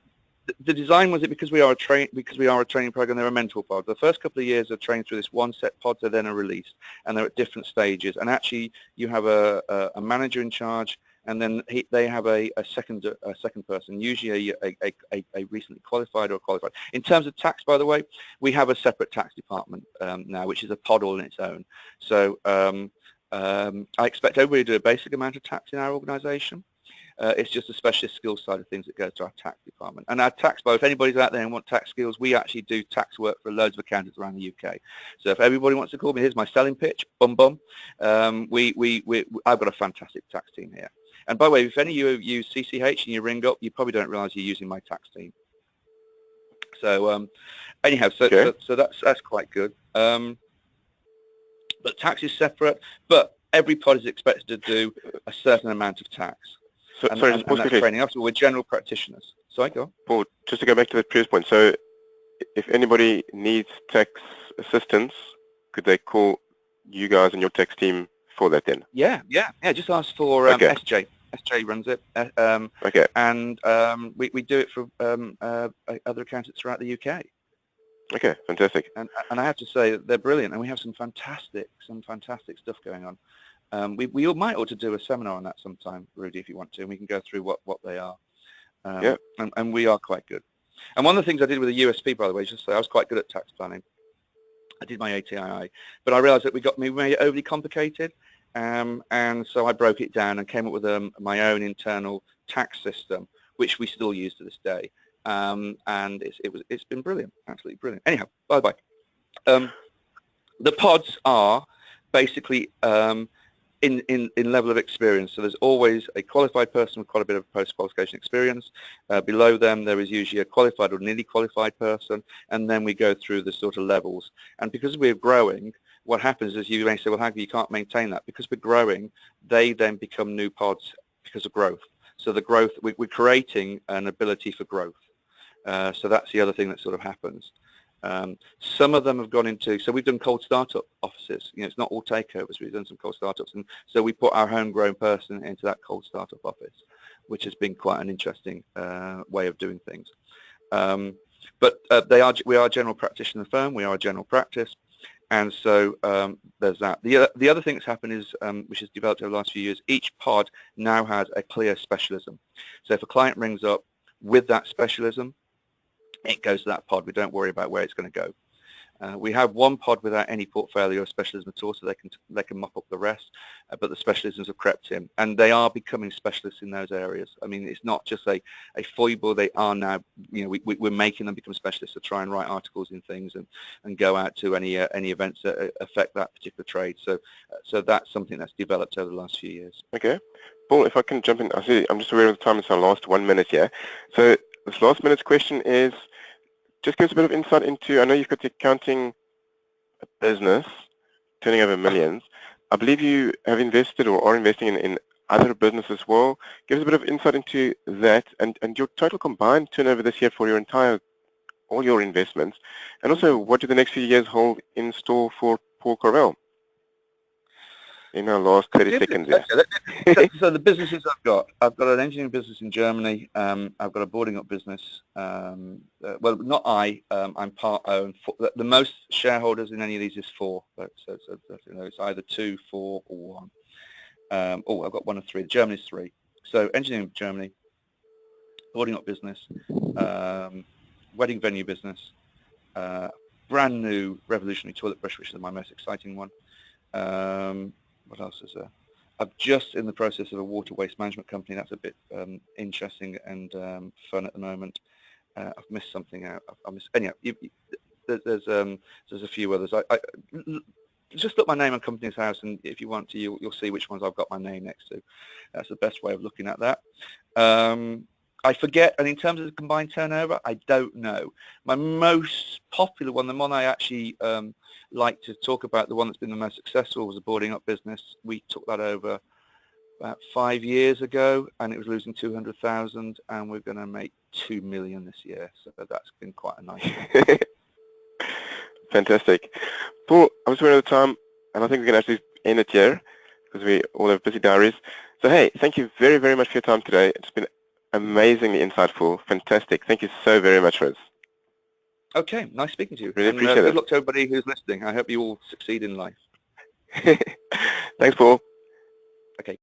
the design was it because we are a training program. They're a mentor pod. The first couple of years of training through this one set pods are then released, and they're at different stages. And actually, you have a manager in charge, and then they have a second person, usually a recently qualified or qualified. In terms of tax, by the way, we have a separate tax department now, which is a pod all in its own. So I expect everybody to do a basic amount of tax in our organisation. It's just a specialist skills side of things that goes to our tax department. And our tax, if anybody's out there and want tax skills, we actually do tax work for loads of accountants around the UK. So if everybody wants to call me, here's my selling pitch, bum bum. I've got a fantastic tax team here. And by the way, if any of you use CCH and you ring up, you probably don't realise you're using my tax team. So anyhow, so that's quite good. But tax is separate, but every pod is expected to do a certain amount of tax. And that's training. After all, we're general practitioners. Sorry, go on. Paul, just to go back to the previous point. So if anybody needs tax assistance, could they call you guys and your tax team for that then? Yeah. Just ask for SJ. SJ runs it. Okay. And we do it for other accountants throughout the UK. Okay, fantastic. And I have to say that they're brilliant, and we have some fantastic stuff going on. We might ought to do a seminar on that sometime, Rudy, if you want to, and we can go through what they are. And we are quite good. And one of the things I did with the USP, by the way, is just say I was quite good at tax planning. I did my ATII, but I realised that we made it overly complicated, and so I broke it down and came up with my own internal tax system, which we still use to this day. And it's been brilliant, absolutely brilliant. Anyhow, bye. The pods are basically in level of experience. So there's always a qualified person with quite a bit of post-qualification experience. Below them, there is usually a qualified or nearly qualified person, and then we go through the sort of levels. And because we're growing, what happens is you may say, well, how come you can't maintain that? Because we're growing, they then become new pods because of growth. So the growth, we're creating an ability for growth. So that's the other thing that sort of happens. Some of them have gone into, so we've done cold startup offices. It's not all takeovers. We've done some cold startups, and so we put our homegrown person into that cold startup office, which has been quite an interesting way of doing things. But we are a general practitioner firm. We are a general practice, and so there's that. The other thing that's happened is, which has developed over the last few years, each pod now has a clear specialism. So if a client rings up with that specialism, it goes to that pod. We don't worry about where it's going to go. We have one pod without any portfolio or specialism at all, so they can mop up the rest. But the specialisms have crept in, and they are becoming specialists in those areas. I mean, it's not just a foible. They are now. We're making them become specialists to try and write articles in things and go out to any events that affect that particular trade. So that's something that's developed over the last few years. Okay, Paul, if I can jump in, I'm just aware of the time. It's our last 1 minute here. So this last minute's question is, just give us a bit of insight into, I know you've got the accounting business turning over millions. I believe you have invested or are investing in other businesses as well. Give us a bit of insight into that and your total combined turnover this year for all your investments. And also, what do the next few years hold in store for Paul Carvell? In our last 30 seconds. Okay. So the businesses I've got an engineering business in Germany. I've got a boarding up business. Well, not I'm part owned. The most shareholders in any of these is 4. So it's either 2, 4, or 1. I've got 1 of 3. Germany's 3. So engineering Germany, boarding up business, wedding venue business, brand new revolutionary toilet brush, which is my most exciting one. What else is there? I'm just in the process of a water waste management company. That's a bit interesting and fun at the moment. I've missed something out. Anyhow, there's a few others. I just look my name on Company's House, and if you want to, you'll see which ones I've got my name next to. That's the best way of looking at that. I forget, and in terms of the combined turnover, I don't know. My most popular one, the one I actually like to talk about, the one that's been the most successful, was the boarding up business. We took that over about 5 years ago, and it was losing 200,000, and we're going to make 2 million this year. So that's been quite a nice one. Fantastic. Paul, I'm just running out of time, and I think we can actually end it here because we all have busy diaries. So hey, thank you very, very much for your time today. It's been amazingly insightful. Fantastic. Thank you so very much, Riz. Okay, nice speaking to you. Really and appreciate it. Good luck to everybody who's listening. I hope you all succeed in life. Thanks, Paul. Okay.